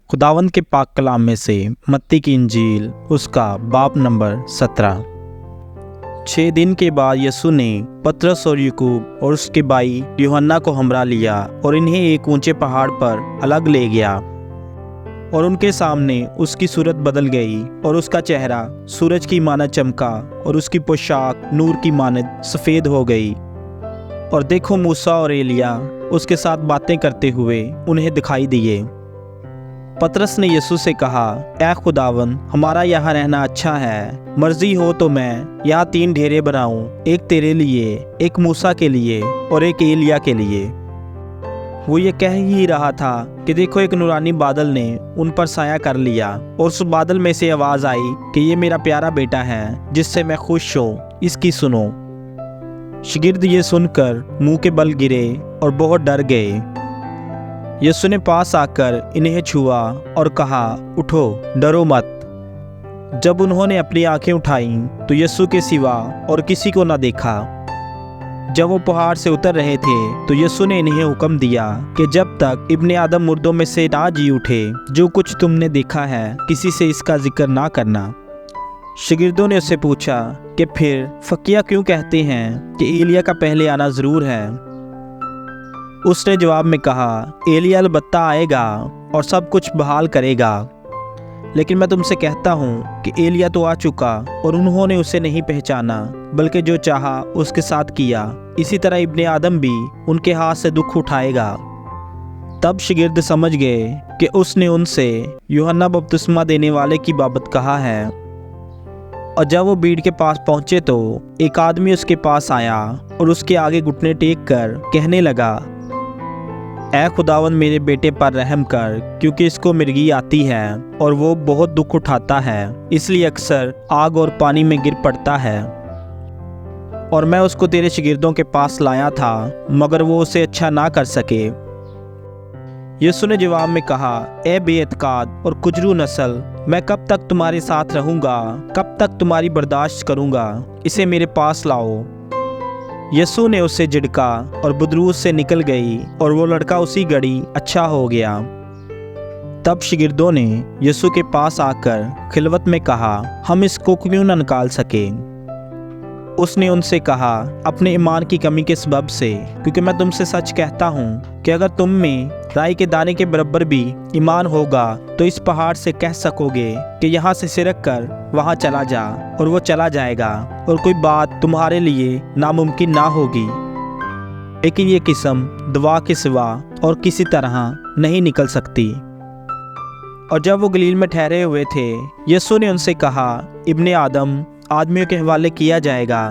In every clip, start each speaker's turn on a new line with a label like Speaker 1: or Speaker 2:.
Speaker 1: खुदावंद के पाक कलाम में से मत्ती की इंजील उसका बाब नंबर 17। 6 दिन के बाद यीशु ने पतरस और याकूब और उसके भाई यूहन्ना को हमरा लिया और इन्हें एक ऊंचे पहाड़ पर अलग ले गया। और उनके सामने उसकी सूरत बदल गई और उसका चेहरा सूरज की मानद चमका और उसकी पोशाक नूर की मानद सफ़ेद हो गई। और देखो, मूसा और एलिया उसके साथ बातें करते हुए उन्हें दिखाई दिए। पतरस ने यीशु से कहा, ऐ खुदावन, हमारा यहाँ रहना अच्छा है। मर्जी हो तो मैं यहाँ 3 डेरे बनाऊं, एक तेरे लिए, एक मूसा के लिए और एक एलिया के लिए। वो ये कह ही रहा था कि देखो, एक नूरानी बादल ने उन पर साया कर लिया और उस बादल में से आवाज़ आई कि ये मेरा प्यारा बेटा है जिससे मैं खुश हूँ, इसकी सुनो। शागिर्द ये सुनकर मुंह के बल गिरे और बहुत डर गए। यीशु ने पास आकर इन्हें छुआ और कहा, उठो, डरो मत। जब उन्होंने अपनी आंखें उठाईं तो यीशु के सिवा और किसी को न देखा। जब वो पहाड़ से उतर रहे थे तो यीशु ने इन्हें हुक्म दिया कि जब तक इब्ने आदम मुर्दों में से ना जी उठे, जो कुछ तुमने देखा है किसी से इसका जिक्र ना करना। शागिर्दों ने उससे पूछा कि फिर फकीह क्यों कहते हैं कि एलिया का पहले आना ज़रूर है। उसने जवाब में कहा, एलिया अलबत्ता आएगा और सब कुछ बहाल करेगा। लेकिन मैं तुमसे कहता हूँ कि एलिया तो आ चुका और उन्होंने उसे नहीं पहचाना, बल्कि जो चाहा उसके साथ किया। इसी तरह इब्ने आदम भी उनके हाथ से दुख उठाएगा। तब शागिर्द समझ गए कि उसने उनसे यूहन्ना बपतिस्मा देने वाले की बाबत कहा है। और जब वो भीड़ के पास पहुँचे तो एक आदमी उसके पास आया और उसके आगे घुटने टेक कर कहने लगा, ऐ खुदावन, मेरे बेटे पर रहम कर, क्योंकि इसको मिर्गी आती है और वो बहुत दुख उठाता है, इसलिए अक्सर आग और पानी में गिर पड़ता है। और मैं उसको तेरे शागिर्दों के पास लाया था, मगर वो उसे अच्छा ना कर सके। यीशु ने जवाब में कहा, ए बेअतकाद और कुजरू नस्ल, मैं कब तक तुम्हारे साथ रहूँगा? कब तक तुम्हारी बर्दाश्त करूँगा? इसे मेरे पास लाओ। यीशु ने उसे झिड़का और बदबू से निकल गई और वो लड़का उसी घड़ी अच्छा हो गया। तब शागिर्दों ने यीशु के पास आकर खिलवत में कहा, हम इसको क्यों न निकाल सके? उसने उनसे कहा, अपने ईमान की कमी के सबब से, क्योंकि मैं तुमसे सच कहता हूँ कि अगर तुम में राई के दाने के बराबर भी ईमान होगा तो इस पहाड़ से कह सकोगे कि यहाँ से सिरक कर वहाँ चला जा, और वो चला जाएगा, और कोई बात तुम्हारे लिए नामुमकिन ना होगी। लेकिन ये किस्म दुआ के सिवा और किसी तरह नहीं निकल सकती। और जब वो गलील में ठहरे हुए थे, यीशु ने उनसे कहा, इब्ने आदम आदमियों के हवाले किया जाएगा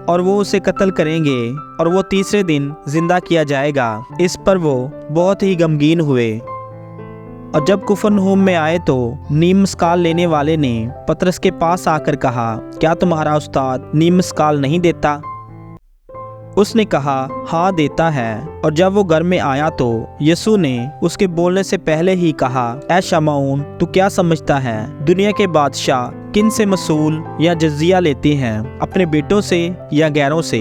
Speaker 1: और वो उसे कत्ल करेंगे और वो तीसरे दिन जिंदा किया जाएगा। इस पर वो बहुत ही गमगीन हुए। और जब कुफरनहूम में आए तो नीम मस्काल लेने वाले ने पतरस के पास आकर कहा, क्या तुम्हारा उस्ताद नीम मस्काल नहीं देता? उसने कहा, हाँ देता है। और जब वो घर में आया तो यीशु ने उसके बोलने से पहले ही कहा, ऐ शमऊन, तू क्या समझता है? दुनिया के बादशाह किन से मसूल या जजिया लेते हैं, अपने बेटों से या गैरों से?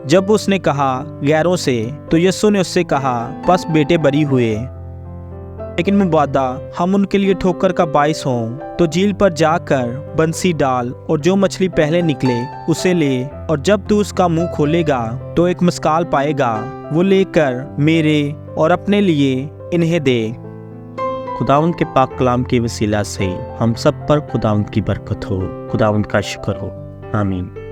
Speaker 1: जब उसने कहा गैरों से तो यीशु ने उससे कहा, बस बेटे बरी हुए। लेकिन मुबादा हम उनके लिए ठोकर का बाइस हों तो झील पर जाकर बंसी डाल और जो मछली पहले निकले उसे ले, और जब तू उसका मुंह खोलेगा तो एक मस्काल पाएगा, वो लेकर मेरे और अपने लिए इन्हें दे।
Speaker 2: खुदावंद के पाक कलाम के वसीला से हम सब पर खुदावंद की बरकत हो, खुदावंद का शुक्र हो। आमीन।